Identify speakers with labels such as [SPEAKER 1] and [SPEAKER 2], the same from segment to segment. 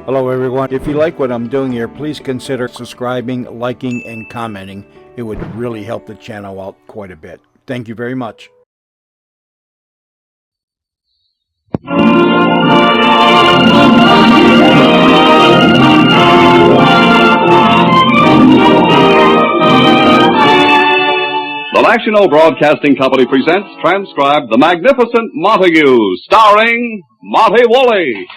[SPEAKER 1] Hello everyone. If you like what I'm doing here, please consider subscribing, liking, and commenting. It would really help the channel out quite a bit. Thank you very much.
[SPEAKER 2] The National Broadcasting Company presents, transcribed, The Magnificent Montague, starring Monty Woolley.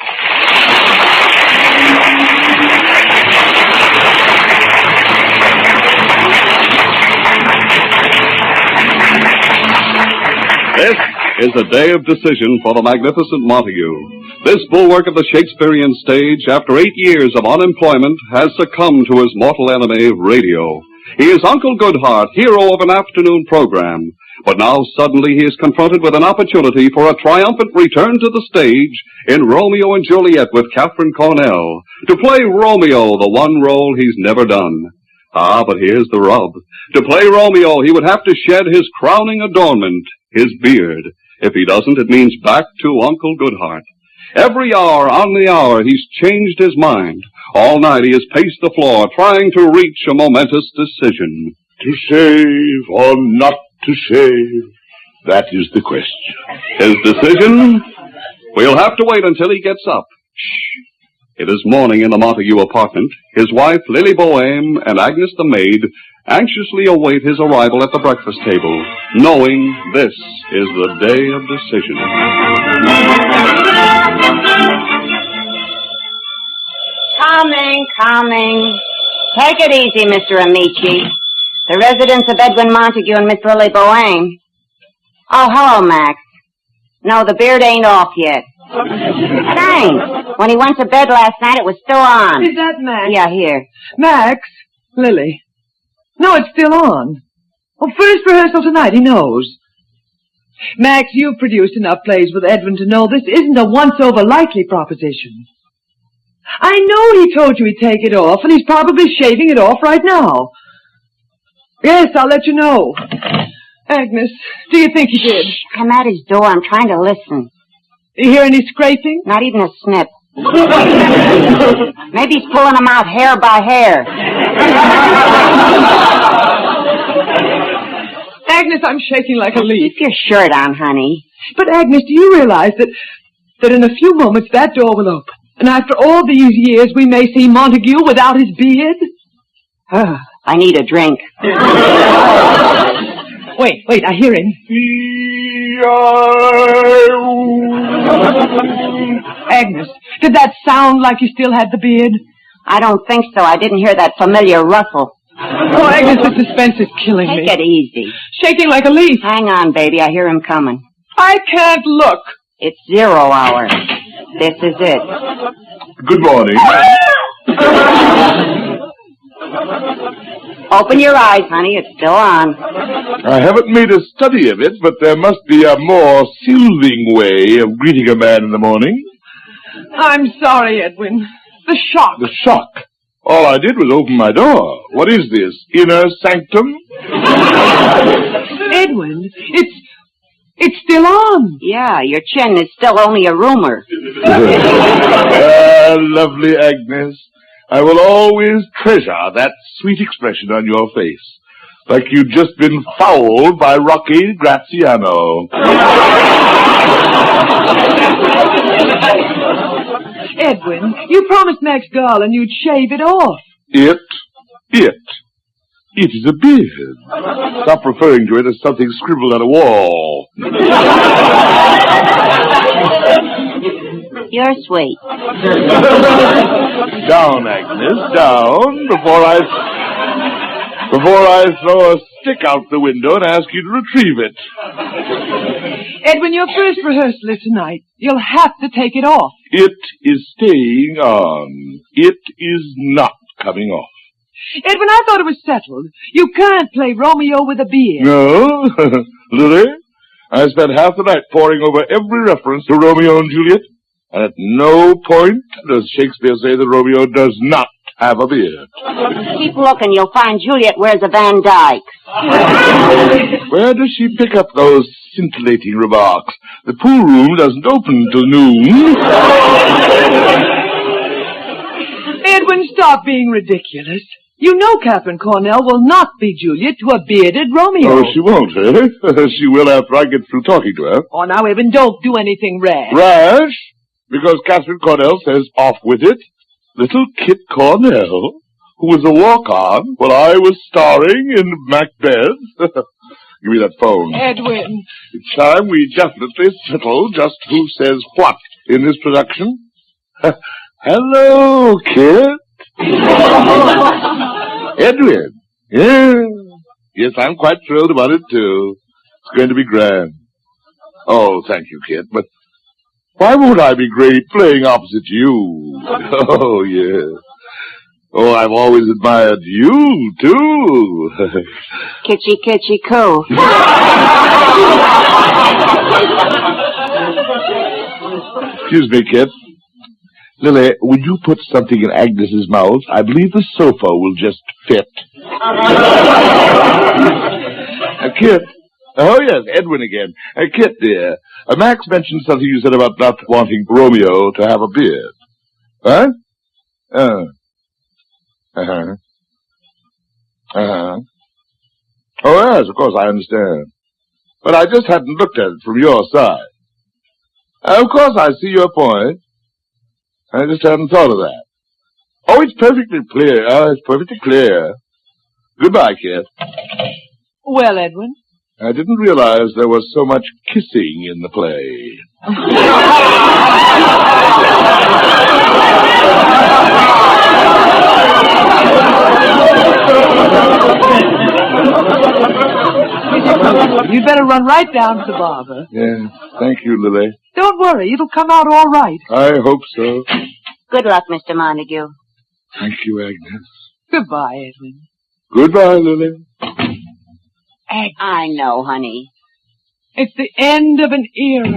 [SPEAKER 2] This is a day of decision for the magnificent Montague. This bulwark of the Shakespearean stage, after 8 years of unemployment, has succumbed to his mortal enemy, radio. He is Uncle Goodhart, hero of an afternoon program. But now suddenly he is confronted with an opportunity for a triumphant return to the stage in Romeo and Juliet with Catherine Cornell, to play Romeo, the one role he's never done. Ah, but here's the rub. To play Romeo, he would have to shed his crowning adornment, his beard. If he doesn't, it means back to Uncle Goodhart. Every hour on the hour, he's changed his mind. All night he has paced the floor, trying to reach a momentous decision.
[SPEAKER 3] To save or not to save, that is the question.
[SPEAKER 2] His decision? We'll have to wait until he gets up. Shh. It is morning in the Montague apartment. His wife, Lily Boheme, and Agnes the maid anxiously await his arrival at the breakfast table, knowing this is the day of decision.
[SPEAKER 4] Coming. Take it easy, Mr. Amici. The residence of Edwin Montague and Miss Lily Boheme. Oh, hello, Max. No, the beard ain't off yet. Thanks. When he went to bed last night, it was still on.
[SPEAKER 5] Is that Max?
[SPEAKER 4] Yeah, here.
[SPEAKER 5] Max? Lily. No, it's still on. Oh, first rehearsal tonight, he knows. Max, you've produced enough plays with Edwin to know this isn't a once-over likely proposition. I know he told you he'd take it off, and he's probably shaving it off right now. Yes, I'll let you know. Agnes, do you think he did?
[SPEAKER 4] Shh, I'm at his door. I'm trying to listen.
[SPEAKER 5] You hear any scraping?
[SPEAKER 4] Not even a snip. Maybe he's pulling them out hair by hair.
[SPEAKER 5] Agnes, I'm shaking like a leaf.
[SPEAKER 4] Keep your shirt on, honey.
[SPEAKER 5] But, Agnes, do you realize that in a few moments that door will open? And after all these years, we may see Montague without his beard?
[SPEAKER 4] I need a drink.
[SPEAKER 5] Wait, I hear him. Agnes, did that sound like you still had the beard?
[SPEAKER 4] I don't think so. I didn't hear that familiar rustle.
[SPEAKER 5] Oh, Agnes, the suspense is killing me.
[SPEAKER 4] Take it easy.
[SPEAKER 5] Shaking like a leaf.
[SPEAKER 4] Hang on, baby. I hear him coming.
[SPEAKER 5] I can't look.
[SPEAKER 4] It's 0 hour. This is it.
[SPEAKER 3] Good morning.
[SPEAKER 4] Open your eyes, honey. It's still on.
[SPEAKER 3] I haven't made a study of it, but there must be a more soothing way of greeting a man in the morning.
[SPEAKER 5] I'm sorry, Edwin. The shock.
[SPEAKER 3] The shock? All I did was open my door. What is this, inner sanctum?
[SPEAKER 5] Edwin, it's still on.
[SPEAKER 4] Yeah, your chin is still only a rumor.
[SPEAKER 3] Lovely Agnes. I will always treasure that sweet expression on your face, like you'd just been fouled by Rocky Graziano.
[SPEAKER 5] Edwin, you promised Max Garland you'd shave it off.
[SPEAKER 3] It is a beard. Stop referring to it as something scribbled on a wall.
[SPEAKER 4] You're sweet.
[SPEAKER 3] Down, Agnes, down, before I throw a stick out the window and ask you to retrieve it.
[SPEAKER 5] Edwin, your first rehearsal is tonight. You'll have to take it off.
[SPEAKER 3] It is staying on. It is not coming off.
[SPEAKER 5] Edwin, I thought it was settled. You can't play Romeo with a beard.
[SPEAKER 3] No? Lily, I spent half the night poring over every reference to Romeo and Juliet, and at no point does Shakespeare say that Romeo does not have a beard.
[SPEAKER 4] Keep looking. You'll find Juliet wears a Van Dyke.
[SPEAKER 3] Where does she pick up those scintillating remarks? The pool room doesn't open till noon.
[SPEAKER 5] Edwin, stop being ridiculous. You know Catherine Cornell will not be Juliet to a bearded Romeo.
[SPEAKER 3] Oh, she won't, eh? She will after I get through talking to her.
[SPEAKER 5] Oh, now, Edwin, don't do anything rash.
[SPEAKER 3] Rash? Because Catherine Cornell says off with it. Little Kit Cornell, who was a walk-on while I was starring in Macbeth. Give me that phone.
[SPEAKER 5] Edwin.
[SPEAKER 3] It's time we definitely settle just who says what in this production. Hello, Kit. Edwin. Yeah. Yes, I'm quite thrilled about it, too. It's going to be grand. Oh, thank you, Kit, but why won't I be great playing opposite you? Oh, yes. Oh, I've always admired you, too.
[SPEAKER 4] Kitchy, kitchy, coo.
[SPEAKER 3] Excuse me, Kit. Lily, would you put something in Agnes's mouth? I believe the sofa will just fit. Kit. Oh, yes, Edwin again. Kit, dear. Max mentioned something you said about not wanting Romeo to have a beard. Huh? Uh-huh. Uh-huh. Oh, yes, of course, I understand. But I just hadn't looked at it from your side. Of course, I see your point. I just hadn't thought of that. Oh, it's perfectly clear. It's perfectly clear. Goodbye, Kit.
[SPEAKER 5] Well, Edwin?
[SPEAKER 3] I didn't realize there was so much kissing in the play.
[SPEAKER 5] You'd better run right down to the barber.
[SPEAKER 3] Yeah, thank you, Lily.
[SPEAKER 5] Don't worry, it'll come out all right.
[SPEAKER 3] I hope so.
[SPEAKER 4] Good luck, Mr. Montague.
[SPEAKER 3] Thank you, Agnes.
[SPEAKER 5] Goodbye, Edwin.
[SPEAKER 3] Goodbye, Lily.
[SPEAKER 4] I know, honey.
[SPEAKER 5] It's the end of an era.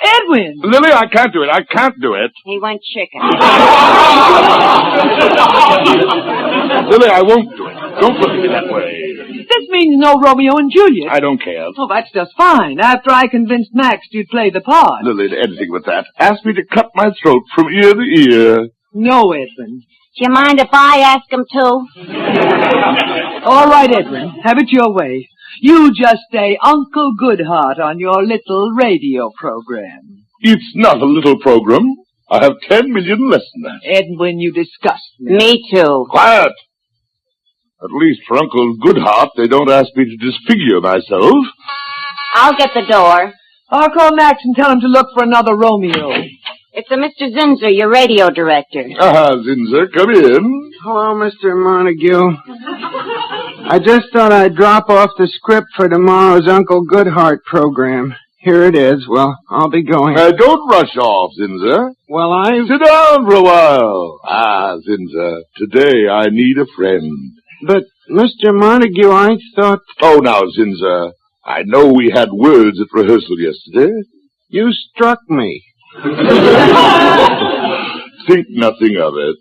[SPEAKER 5] Edwin!
[SPEAKER 3] Lily, I can't do it. I can't do it.
[SPEAKER 4] He went chicken.
[SPEAKER 3] Lily, I won't do it. Don't look at me that way.
[SPEAKER 5] This means no Romeo and Juliet.
[SPEAKER 3] I don't care.
[SPEAKER 5] Oh, that's just fine. After I convinced Max you'd play the part.
[SPEAKER 3] Lily, anything but that. Ask me to cut my throat from ear to ear.
[SPEAKER 5] No, Edwin.
[SPEAKER 4] Do you mind if I ask him to?
[SPEAKER 5] All right, Edwin. Have it your way. You just say Uncle Goodheart on your little radio program.
[SPEAKER 3] It's not a little program. I have 10 million listeners.
[SPEAKER 5] Edwin, you disgust me.
[SPEAKER 4] Me too.
[SPEAKER 3] Quiet! At least for Uncle Goodheart, they don't ask me to disfigure myself.
[SPEAKER 4] I'll get the door.
[SPEAKER 5] I'll call Max and tell him to look for another Romeo.
[SPEAKER 4] It's a Mr. Zinzer, your radio director.
[SPEAKER 3] Zinzer, come in.
[SPEAKER 6] Hello, Mr. Montague. I just thought I'd drop off the script for tomorrow's Uncle Goodheart program. Here it is. Well, I'll be going.
[SPEAKER 3] Don't rush off, Zinzer.
[SPEAKER 6] Well,
[SPEAKER 3] Sit down for a while. Zinzer, today I need a friend.
[SPEAKER 6] But, Mr. Montague, I thought...
[SPEAKER 3] Oh, now, Zinzer, I know we had words at rehearsal yesterday.
[SPEAKER 6] You struck me.
[SPEAKER 3] Think nothing of it.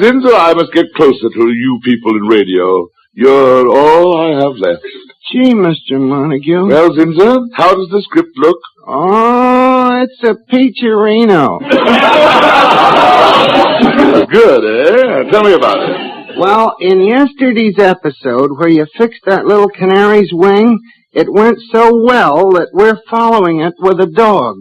[SPEAKER 3] Zinzer, I must get closer to you people in radio. You're all I have left.
[SPEAKER 6] Gee, Mr. Montague.
[SPEAKER 3] Well, Zinzer, how does the script look?
[SPEAKER 6] Oh, it's a peacherino.
[SPEAKER 3] Good, eh? Tell me about it.
[SPEAKER 6] Well, in yesterday's episode, where you fixed that little canary's wing, it went so well that we're following it with a dog.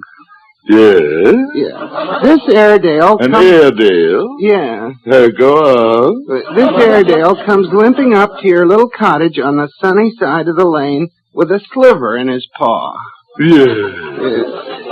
[SPEAKER 3] Yes?
[SPEAKER 6] Yeah. This Airedale
[SPEAKER 3] An Airedale?
[SPEAKER 6] Yeah.
[SPEAKER 3] Go on.
[SPEAKER 6] This Airedale comes limping up to your little cottage on the sunny side of the lane with a sliver in his paw.
[SPEAKER 3] Yes.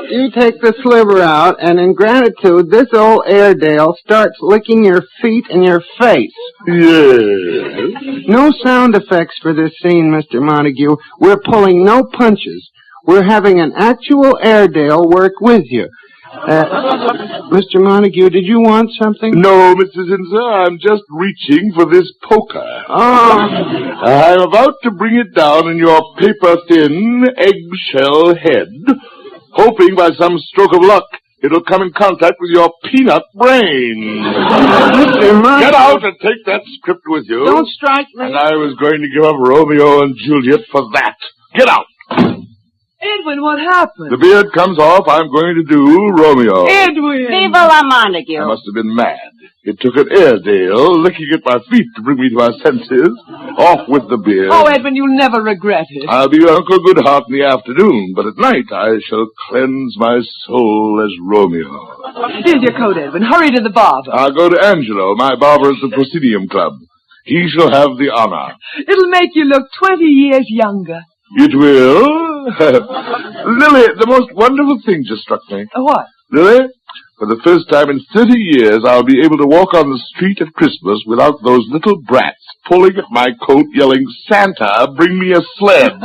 [SPEAKER 6] You take the sliver out, and in gratitude, this old Airedale starts licking your feet and your face.
[SPEAKER 3] Yes.
[SPEAKER 6] No sound effects for this scene, Mr. Montague. We're pulling no punches. We're having an actual Airedale work with you. Mr. Montague, did you want something?
[SPEAKER 3] No, Mr. Zinzer, I'm just reaching for this poker.
[SPEAKER 6] Oh.
[SPEAKER 3] I'm about to bring it down in your paper-thin, eggshell head, hoping by some stroke of luck it'll come in contact with your peanut brain.
[SPEAKER 6] Mr. Montague.
[SPEAKER 3] Get out and take that script with you.
[SPEAKER 6] Don't strike me.
[SPEAKER 3] And I was going to give up Romeo and Juliet for that. Get out.
[SPEAKER 5] Edwin, what happened?
[SPEAKER 3] The beard comes off, I'm going to do Romeo.
[SPEAKER 5] Edwin!
[SPEAKER 4] Viva la Montague!
[SPEAKER 3] I must have been mad. It took an Airedale licking at my feet to bring me to my senses. Off with the beard.
[SPEAKER 5] Oh, Edwin, you'll never regret it.
[SPEAKER 3] I'll be Uncle Goodheart in the afternoon, but at night I shall cleanse my soul as Romeo.
[SPEAKER 5] Here's your coat, Edwin. Hurry to the barber.
[SPEAKER 3] I'll go to Angelo, my barber at the Proscenium Club. He shall have the honor.
[SPEAKER 5] It'll make you look 20 years younger.
[SPEAKER 3] It will? Lily, the most wonderful thing just struck me.
[SPEAKER 5] What?
[SPEAKER 3] Lily, for the first time in 30 years, I'll be able to walk on the street at Christmas without those little brats pulling at my coat yelling, Santa, bring me a sled.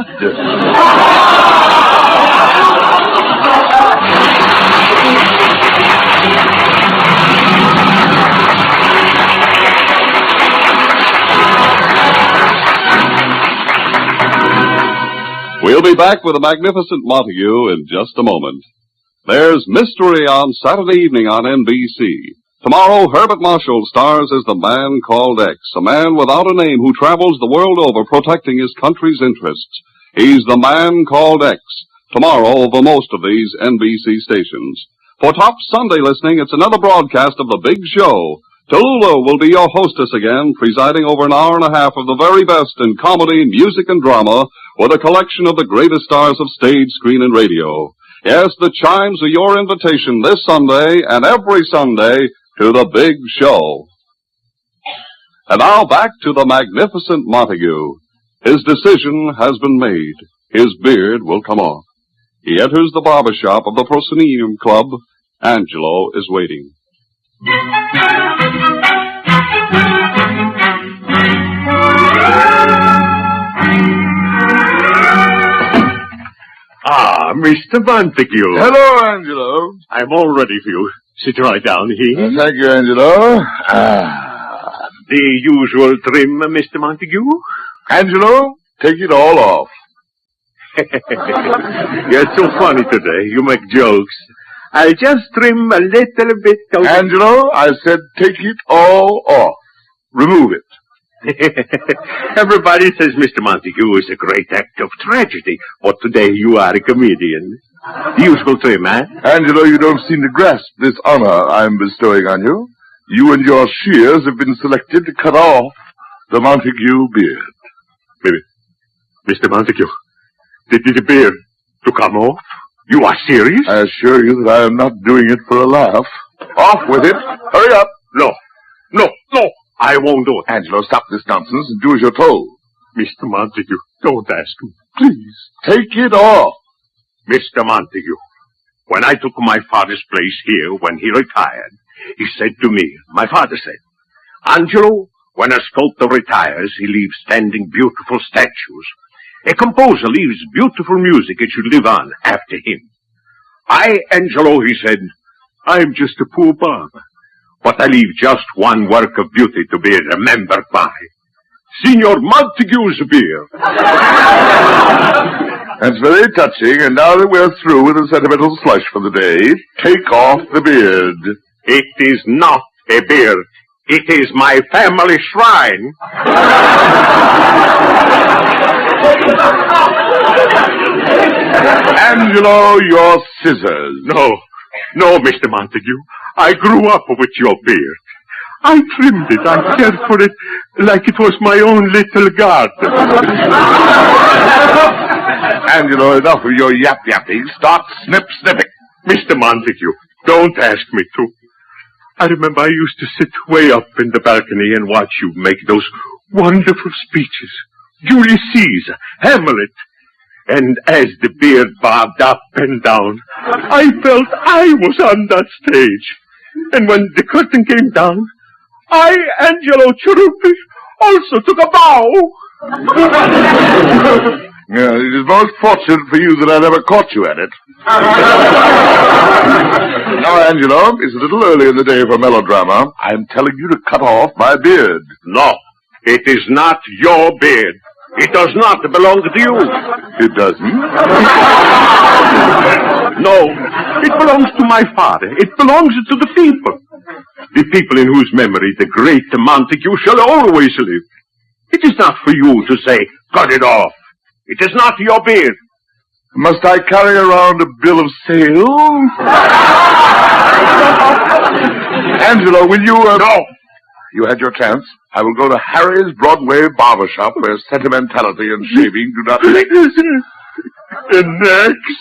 [SPEAKER 2] We'll be back with a magnificent Montague in just a moment. There's Mystery on Saturday evening on NBC. Tomorrow, Herbert Marshall stars as the Man Called X, a man without a name who travels the world over protecting his country's interests. He's the Man Called X. Tomorrow over most of these NBC stations. For top Sunday listening, it's another broadcast of The Big Show. Tallulah will be your hostess again, presiding over an hour and a half of the very best in comedy, music, and drama, with a collection of the greatest stars of stage, screen, and radio. Yes, the Chimes are your invitation this Sunday and every Sunday to The Big Show. And now back to the magnificent Montague. His decision has been made. His beard will come off. He enters the barber shop of the Proscenium Club. Angelo is waiting.
[SPEAKER 7] Ah, Mr. Montague.
[SPEAKER 3] Hello, Angelo.
[SPEAKER 7] I'm all ready for you. Sit right down here.
[SPEAKER 3] Thank you, Angelo.
[SPEAKER 7] The usual trim, Mr. Montague?
[SPEAKER 3] Angelo, take it all off.
[SPEAKER 7] You're so funny today. You make jokes. I'll just trim a little bit of...
[SPEAKER 3] Angelo, I said take it all off. Remove it.
[SPEAKER 7] Everybody says Mr. Montague is a great act of tragedy, but today you are a comedian. The usual trim, eh?
[SPEAKER 3] Angelo, you don't seem to grasp this honor I'm bestowing on you. You and your shears have been selected to cut off the Montague beard.
[SPEAKER 7] Maybe. Mr. Montague, did the beard to come off? You are serious?
[SPEAKER 3] I assure you that I am not doing it for a laugh. Off with it. Hurry up.
[SPEAKER 7] No. I won't do it.
[SPEAKER 3] Angelo, stop this nonsense and do as you're told.
[SPEAKER 7] Mr. Montague, don't ask me. Please.
[SPEAKER 3] Take it off.
[SPEAKER 7] Mr. Montague, when I took my father's place here when he retired, he said to me, my father said, Angelo, when a sculptor retires, he leaves standing beautiful statues. A composer leaves beautiful music. It should live on after him. I, Angelo, he said, I'm just a poor barber, but I leave just one work of beauty to be remembered by. Signor Montague's beard.
[SPEAKER 3] That's very touching, and now that we're through with the sentimental slush for the day, take off the beard.
[SPEAKER 7] It is not a beard. It is my family shrine.
[SPEAKER 3] Angelo, your scissors.
[SPEAKER 7] No, Mr. Montague. I grew up with your beard. I trimmed it. I cared for it like it was my own little garden.
[SPEAKER 3] Angelo, enough of your yap-yapping. Start snip-snipping.
[SPEAKER 7] Mr. Montague, don't ask me to. I remember I used to sit way up in the balcony and watch you make those wonderful speeches. Julius Caesar, Hamlet. And as the beard bobbed up and down, I felt I was on that stage. And when the curtain came down, I, Angelo Cherupi, also took a bow.
[SPEAKER 3] Yeah, it is most fortunate for you that I never caught you at it. Now, Angelo, it's a little early in the day for melodrama. I'm telling you to cut off my beard.
[SPEAKER 7] No, it is not your beard. It does not belong to you.
[SPEAKER 3] It doesn't?
[SPEAKER 7] No, it belongs to my father. It belongs to the people. The people in whose memory the great Montague shall always live. It is not for you to say, cut it off. It is not your beard.
[SPEAKER 3] Must I carry around a bill of sale? Angelo, will you, No! You had your chance. I will go to Harry's Broadway barbershop where sentimentality and shaving do not mix. Next.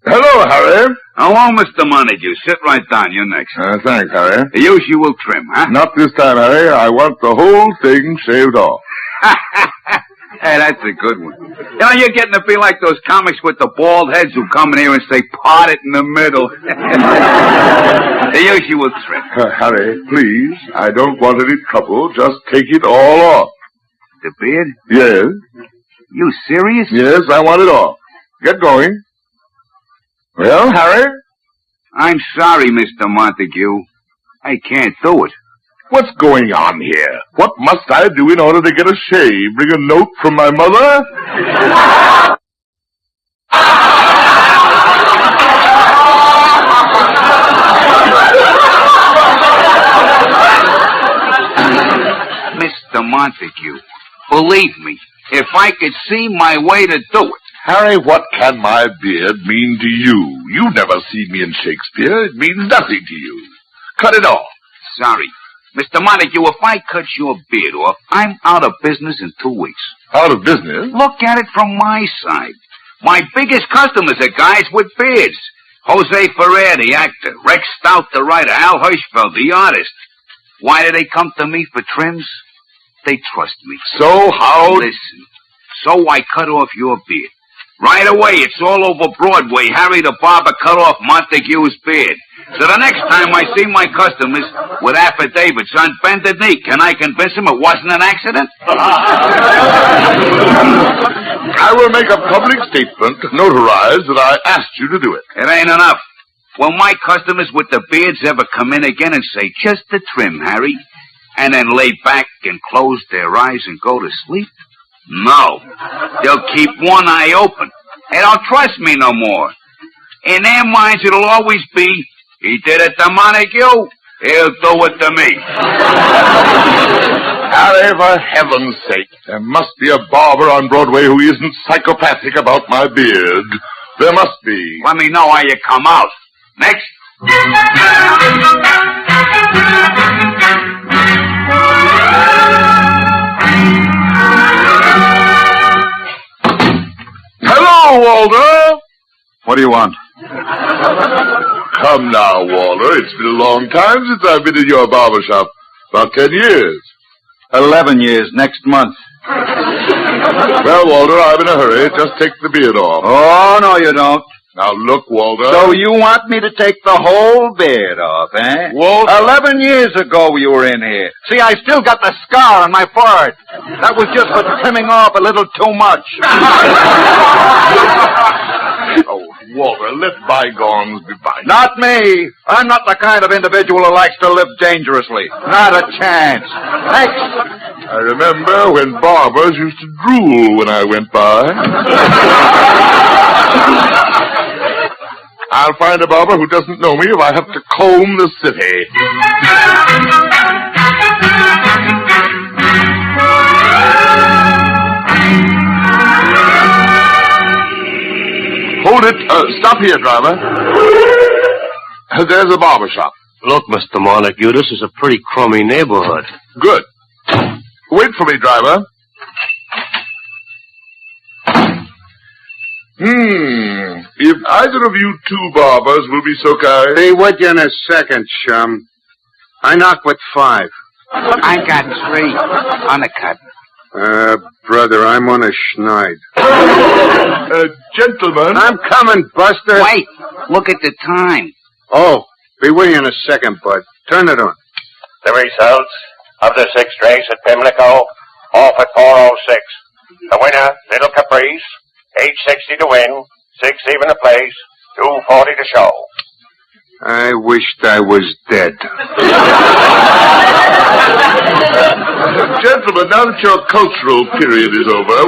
[SPEAKER 3] Hello, Harry.
[SPEAKER 8] Hello, Mr. Montague. Sit right down. You're next.
[SPEAKER 3] Thanks, Harry.
[SPEAKER 8] The usual trim, huh?
[SPEAKER 3] Not this time, Harry. I want the whole thing shaved off.
[SPEAKER 8] Hey, that's a good one. You know, you're getting to be like those comics with the bald heads who come in here and say, part it in the middle. The usual trim.
[SPEAKER 3] Harry, please, I don't want any trouble. Just take it all off.
[SPEAKER 8] The beard?
[SPEAKER 3] Yes.
[SPEAKER 8] You serious?
[SPEAKER 3] Yes, I want it off. Get going. Well, Harry?
[SPEAKER 8] I'm sorry, Mr. Montague. I can't do it.
[SPEAKER 3] What's going on here? What must I do in order to get a shave? Bring a note from my mother?
[SPEAKER 8] Mr. Montague, believe me, if I could see my way to do it.
[SPEAKER 3] Harry, what can my beard mean to you? You've never seen me in Shakespeare. It means nothing to you. Cut it off.
[SPEAKER 8] Sorry. Mr. Montague, if I cut your beard off, I'm out of business in 2 weeks.
[SPEAKER 3] Out of business?
[SPEAKER 8] Look at it from my side. My biggest customers are guys with beards. Jose Ferrer, the actor. Rex Stout, the writer. Al Hirschfeld, the artist. Why do they come to me for trims? They trust me.
[SPEAKER 3] So how...
[SPEAKER 8] Listen. So I cut off your beard. Right away, it's all over Broadway. Harry the barber cut off Montague's beard. So the next time I see my customers with affidavits on bended knee, can I convince them it wasn't an accident?
[SPEAKER 3] I will make a public statement notarized that I asked you to do it.
[SPEAKER 8] It ain't enough. Will my customers with the beards ever come in again and say, just the trim, Harry, and then lay back and close their eyes and go to sleep? No. They'll keep one eye open. They don't trust me no more. In their minds, it'll always be, he did it to Montague, he'll do it to me.
[SPEAKER 3] Harry, for heaven's sake, there must be a barber on Broadway who isn't psychopathic about my beard. There must be.
[SPEAKER 8] Let me know how you come out. Next.
[SPEAKER 3] Hello, Walter.
[SPEAKER 8] What do you want?
[SPEAKER 3] Come now, Walter. It's been a long time since I've been in your barber shop. About 10 years.
[SPEAKER 8] 11 years, next month.
[SPEAKER 3] Well, Walter, I'm in a hurry. Just take the beard off.
[SPEAKER 8] Oh, no, you don't.
[SPEAKER 3] Now, look, Walter.
[SPEAKER 8] So you want me to take the whole beard off, eh?
[SPEAKER 3] Walter.
[SPEAKER 8] 11 years ago you were in here. See, I still got the scar on my forehead. That was just for trimming off a little too much.
[SPEAKER 3] Oh, Walter, let bygones be bygones.
[SPEAKER 8] Not me. I'm not the kind of individual who likes to live dangerously. Not a chance. Next.
[SPEAKER 3] I remember when barbers used to drool when I went by. I'll find a barber who doesn't know me if I have to comb the city. Hold it. Stop here, driver. There's a barber shop.
[SPEAKER 7] Look, Mr. Montague, this is a pretty crummy neighborhood.
[SPEAKER 3] Good. Wait for me, driver. If either of you two barbers will be so kind.
[SPEAKER 6] Be with you in a second, chum. I knock with 5.
[SPEAKER 8] I got 3 on the cut.
[SPEAKER 6] Brother, I'm on a schneid.
[SPEAKER 3] Gentlemen.
[SPEAKER 6] I'm coming, Buster.
[SPEAKER 8] Wait. Look at the time.
[SPEAKER 6] Oh, be with you in a second, bud. Turn it on.
[SPEAKER 7] The results of the 6th race at Pimlico, off at 4:06. The winner, Little Caprice, 8.60 to win, 6 even to place, 2.40 to show.
[SPEAKER 6] I wished I was dead.
[SPEAKER 3] Gentlemen, now that your cultural period is over,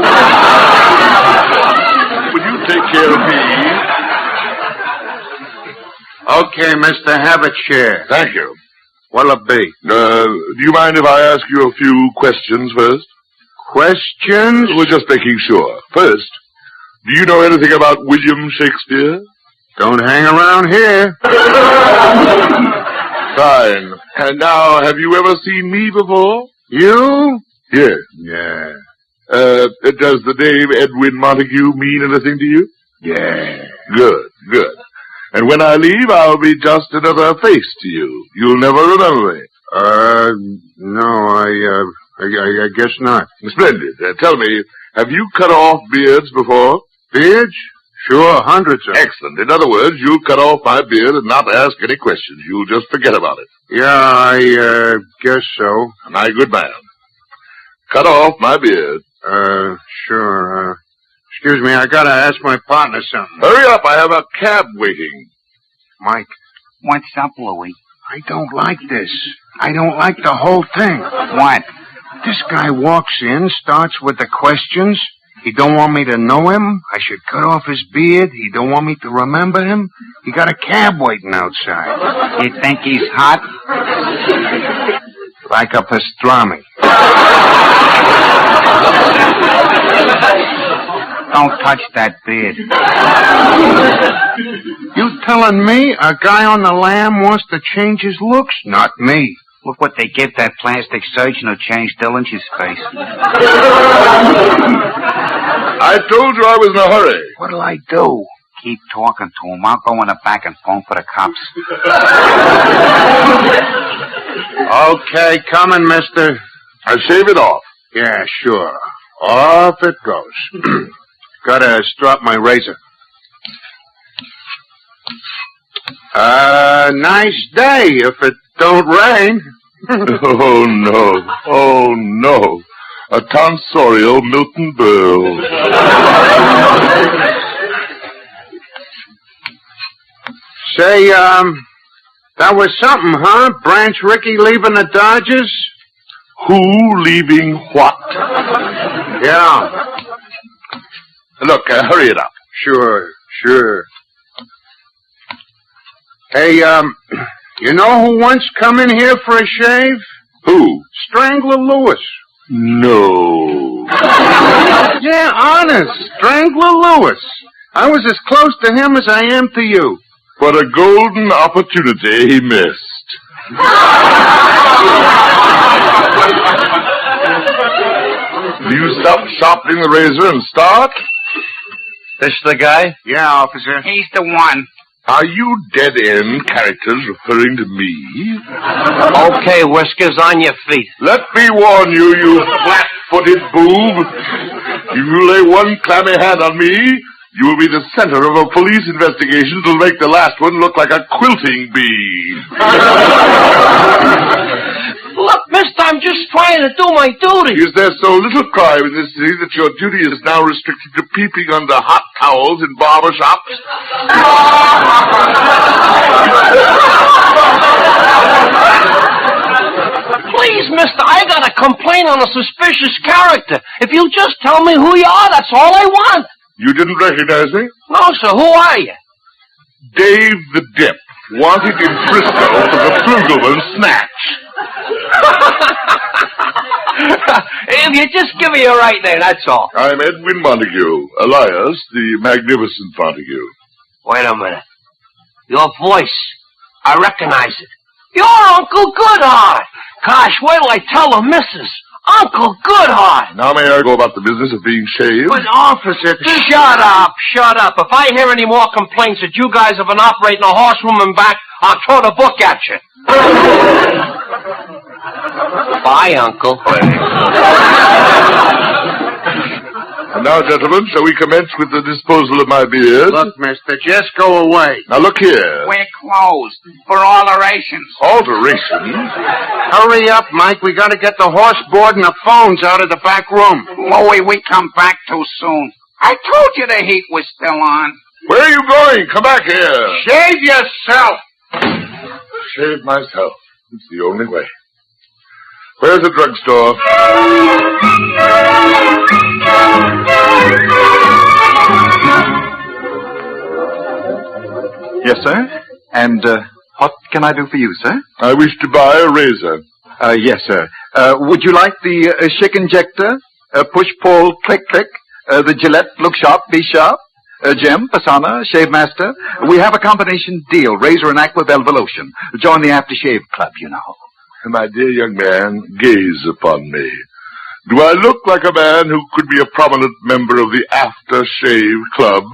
[SPEAKER 3] will you take care of me?
[SPEAKER 6] Okay, mister, have a chair.
[SPEAKER 3] Thank you.
[SPEAKER 6] What'll it be?
[SPEAKER 3] Do you mind if I ask you a few questions first?
[SPEAKER 6] Questions?
[SPEAKER 3] We're just making sure. First, do you know anything about William Shakespeare?
[SPEAKER 6] Don't hang around here.
[SPEAKER 3] Fine. And now, have you ever seen me before?
[SPEAKER 6] You?
[SPEAKER 3] Yes.
[SPEAKER 6] Yeah.
[SPEAKER 3] Does the name Edwin Montague mean anything to you?
[SPEAKER 6] Yeah.
[SPEAKER 3] Good, good. And when I leave, I'll be just another face to you. You'll never remember me.
[SPEAKER 6] No, I guess not.
[SPEAKER 3] Splendid. Tell me, have you cut off beards before?
[SPEAKER 6] Beards? Sure, hundreds of them.
[SPEAKER 3] Excellent. In other words, you'll cut off my beard and not ask any questions. You'll just forget about it.
[SPEAKER 6] Yeah, I guess so.
[SPEAKER 3] My good man. Cut off my beard.
[SPEAKER 6] Sure. Excuse me, I gotta ask my partner something.
[SPEAKER 3] Hurry up, I have a cab waiting.
[SPEAKER 6] Mike,
[SPEAKER 8] What's up, Louie?
[SPEAKER 6] I don't like this. I don't like the whole thing.
[SPEAKER 8] What?
[SPEAKER 6] This guy walks in, starts with the questions. He don't want me to know him. I should cut off his beard. He don't want me to remember him. He got a cab waiting outside.
[SPEAKER 8] You think he's hot?
[SPEAKER 6] Like a pastrami.
[SPEAKER 8] Don't touch that beard.
[SPEAKER 6] You telling me a guy on the lam wants to change his looks? Not me.
[SPEAKER 8] Look what they give that plastic surgeon who changed Dillinger's face.
[SPEAKER 3] I told you I was in a hurry.
[SPEAKER 6] What'll I do?
[SPEAKER 8] Keep talking to him. I'll go in the back and phone for the cops.
[SPEAKER 6] Okay, coming, mister.
[SPEAKER 3] I shave it off.
[SPEAKER 6] Yeah, sure. Off it goes. Gotta strap my razor. Nice day if it don't rain.
[SPEAKER 3] Oh, no. Oh, no. A tonsorial Milton Berle.
[SPEAKER 6] Say, that was something, huh? Branch Rickey leaving the Dodgers?
[SPEAKER 3] Who leaving what?
[SPEAKER 6] Yeah.
[SPEAKER 3] Look, hurry it up.
[SPEAKER 6] Sure. Hey, you know who once come in here for a shave?
[SPEAKER 3] Who?
[SPEAKER 6] Strangler Lewis.
[SPEAKER 3] No.
[SPEAKER 6] Yeah, honest. Strangler Lewis. I was as close to him as I am to you.
[SPEAKER 3] What a golden opportunity he missed. Do you stop sharpening the razor and start?
[SPEAKER 6] This the guy? Yeah, officer.
[SPEAKER 8] He's the one.
[SPEAKER 3] Are you dead-end characters referring to me?
[SPEAKER 6] Okay, Whiskers, on your feet.
[SPEAKER 3] Let me warn you, you flat-footed boob. If you lay one clammy hand on me, you will be the center of a police investigation that'll make the last one look like a quilting bee.
[SPEAKER 9] Look, mister, I'm just trying to do my duty.
[SPEAKER 3] Is there so little crime in this city that your duty is now restricted to peeping under hot towels in barber shops?
[SPEAKER 9] Please, mister, I got a complaint on a suspicious character. If you just tell me who you are, that's all I want.
[SPEAKER 3] You didn't recognize me?
[SPEAKER 9] No, sir, who are you?
[SPEAKER 3] Dave the Dip, wanted in Frisco for the Flugelman snatch.
[SPEAKER 9] If you just give me a right name, that's all.
[SPEAKER 3] I'm Edwin Montague, alias the Magnificent Montague.
[SPEAKER 9] Wait a minute. Your voice, I recognize it. You're Uncle Goodheart. Gosh, wait till I tell the missus. Uncle Goodheart.
[SPEAKER 3] Now may I go about the business of being shaved?
[SPEAKER 9] But, officer, shut up. If I hear any more complaints that you guys have been operating a horseroom and back, I'll throw the book at you. Bye, Uncle.
[SPEAKER 3] And now, gentlemen, shall we commence with the disposal of my beard?
[SPEAKER 6] Look, mister, just go away.
[SPEAKER 3] Now, look here.
[SPEAKER 8] We're closed for alterations.
[SPEAKER 3] Alterations?
[SPEAKER 6] Hurry up, Mike. We gotta get the horse board and the phones out of the back room.
[SPEAKER 8] Louie, we come back too soon. I told you the heat was still on.
[SPEAKER 3] Where are you going? Come back here.
[SPEAKER 6] Shave yourself.
[SPEAKER 3] Shave myself. It's the only way. Where's the drugstore?
[SPEAKER 10] Yes, sir. And what can I do for you, sir?
[SPEAKER 3] I wish to buy a razor.
[SPEAKER 10] Yes, sir. Would you like the Schick Injector, Push-Pull, Click-Click, the Gillette Look Sharp, Be Sharp, Gem, Pasana, Shave Master? We have a combination deal, razor and aqua velvet lotion. Join the aftershave club, you know.
[SPEAKER 3] My dear young man, gaze upon me. Do I look like a man who could be a prominent member of the aftershave club?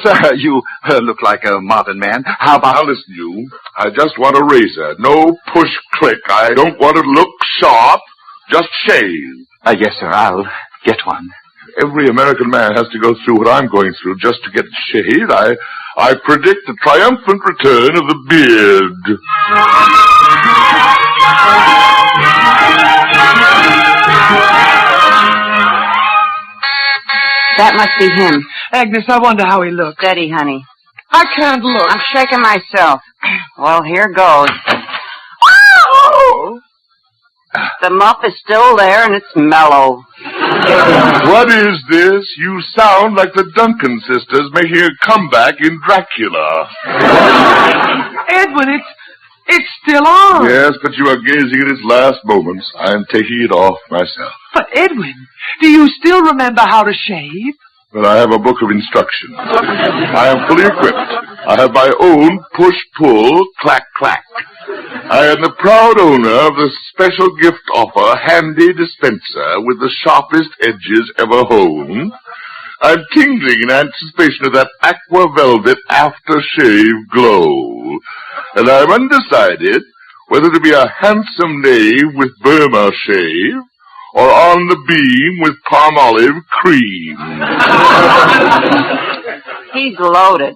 [SPEAKER 10] Sir, you look like a modern man. How about...
[SPEAKER 3] Now listen, you. I just want a razor. No push-click. I don't want it to look sharp. Just shave.
[SPEAKER 10] Yes, sir. I'll get one.
[SPEAKER 3] Every American man has to go through what I'm going through just to get shaved. I predict a triumphant return of the beard.
[SPEAKER 4] That must be him.
[SPEAKER 5] Agnes, I wonder how he looks.
[SPEAKER 4] Steady, honey.
[SPEAKER 5] I can't look.
[SPEAKER 4] I'm shaking myself. Well, here goes. The muff is still there, and it's mellow.
[SPEAKER 3] What is this? You sound like the Duncan sisters making a comeback in Dracula.
[SPEAKER 5] Edwin, it's still on.
[SPEAKER 3] Yes, but you are gazing at its last moments. I am taking it off myself.
[SPEAKER 5] But, Edwin, do you still remember how to shave?
[SPEAKER 3] But I have a book of instructions. I am fully equipped. I have my own push-pull, clack-clack. I am the proud owner of the special gift offer handy dispenser with the sharpest edges ever honed. I'm tingling in anticipation of that aqua velvet aftershave glow. And I'm undecided whether to be a handsome knave with Burma shave or on the beam with palm olive cream.
[SPEAKER 4] He's loaded.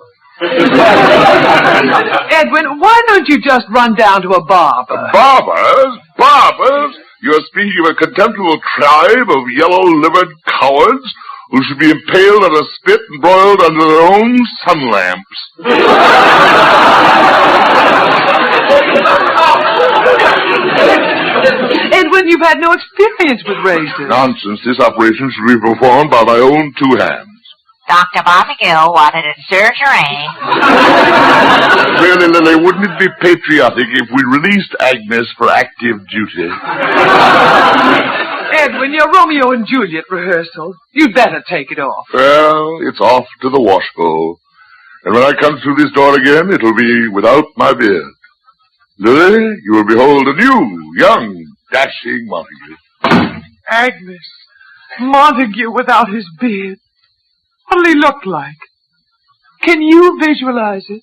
[SPEAKER 5] Edwin, why don't you just run down to a barber?
[SPEAKER 3] Barbers? Barbers? You're speaking of a contemptible tribe of yellow-livered cowards who should be impaled on a spit and broiled under their own sun lamps.
[SPEAKER 5] Edwin, you've had no experience with razors.
[SPEAKER 3] Nonsense. This operation should be performed by my own two hands.
[SPEAKER 11] Dr. Montague wanted a surgery.
[SPEAKER 3] Really, Lily, wouldn't it be patriotic if we released Agnes for active duty?
[SPEAKER 5] Edwin, your Romeo and Juliet rehearsal. You'd better take it off.
[SPEAKER 3] Well, it's off to the washbowl. And when I come through this door again, it'll be without my beard. Lily, you will behold a new, young, dashing Montague.
[SPEAKER 5] Agnes, Montague without his beard. What'll he look like? Can you visualize it?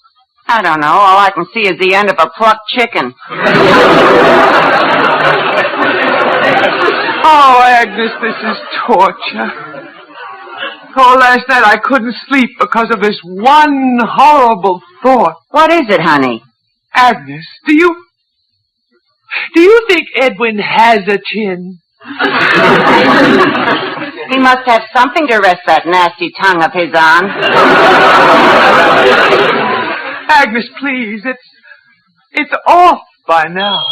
[SPEAKER 4] I don't know. All I can see is the end of a plucked chicken.
[SPEAKER 5] Oh, Agnes, this is torture. Oh, last night I couldn't sleep because of this one horrible thought.
[SPEAKER 4] What is it, honey?
[SPEAKER 5] Agnes, do you think Edwin has a chin?
[SPEAKER 4] He must have something to rest that nasty tongue of his on.
[SPEAKER 5] Agnes, please, it's off by now.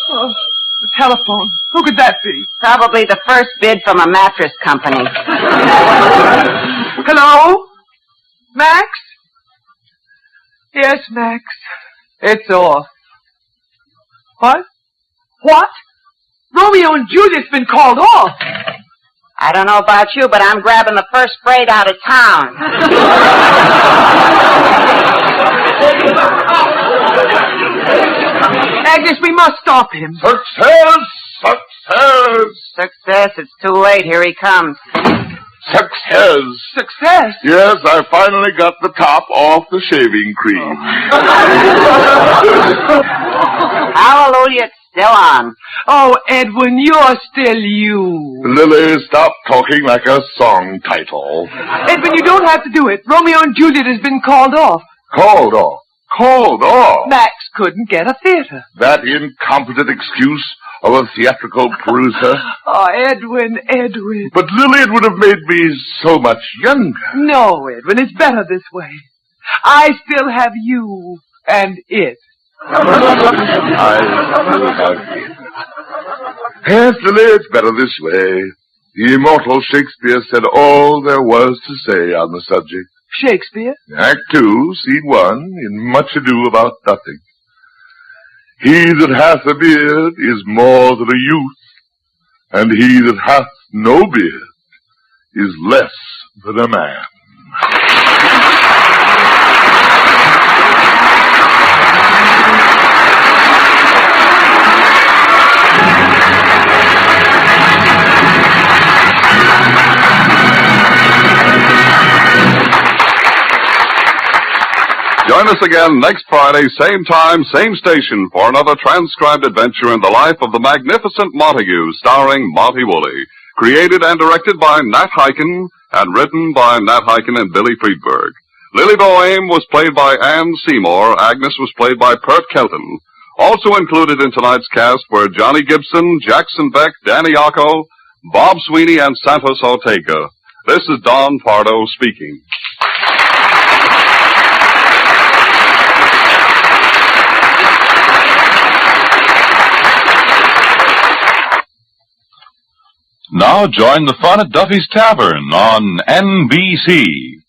[SPEAKER 5] Oh, the telephone. Who could that be?
[SPEAKER 4] Probably the first bid from a mattress company.
[SPEAKER 5] Hello? Max? Yes, Max. It's off. What? What? Romeo and Juliet's been called off.
[SPEAKER 4] I don't know about you, but I'm grabbing the first freight out of town.
[SPEAKER 5] Agnes, we must stop him.
[SPEAKER 3] Success! Success!
[SPEAKER 4] Success. It's too late. Here he comes.
[SPEAKER 3] Success!
[SPEAKER 5] Success?
[SPEAKER 3] Yes, I finally got the top off the shaving cream.
[SPEAKER 4] Hallelujah, it's still on.
[SPEAKER 5] Oh, Edwin, you're still you.
[SPEAKER 3] Lily, stop talking like a song title.
[SPEAKER 5] Edwin, you don't have to do it. Romeo and Juliet has been called off.
[SPEAKER 3] Called off. Called off.
[SPEAKER 5] Max couldn't get a theater.
[SPEAKER 3] That incompetent excuse of a theatrical producer.
[SPEAKER 5] Oh, Edwin.
[SPEAKER 3] But Lily, it would have made me so much younger.
[SPEAKER 5] No, Edwin, it's better this way. I still have you and it.
[SPEAKER 3] I still have it. Yes, Lily, it's better this way. The immortal Shakespeare said all there was to say on the subject.
[SPEAKER 5] Shakespeare?
[SPEAKER 3] Act 2, Scene 1, in Much Ado About Nothing. He that hath a beard is more than a youth, and he that hath no beard is less than a man.
[SPEAKER 2] Join us again next Friday, same time, same station, for another transcribed adventure in the life of the magnificent Montague, starring Monty Woolley. Created and directed by Nat Hiken, and written by Nat Hiken and Billy Friedberg. Lily Boehm was played by Ann Seymour. Agnes was played by Pert Kelton. Also included in tonight's cast were Johnny Gibson, Jackson Beck, Danny Yocco, Bob Sweeney, and Santos Ortega. This is Don Pardo speaking.
[SPEAKER 12] Now join the fun at Duffy's Tavern on NBC.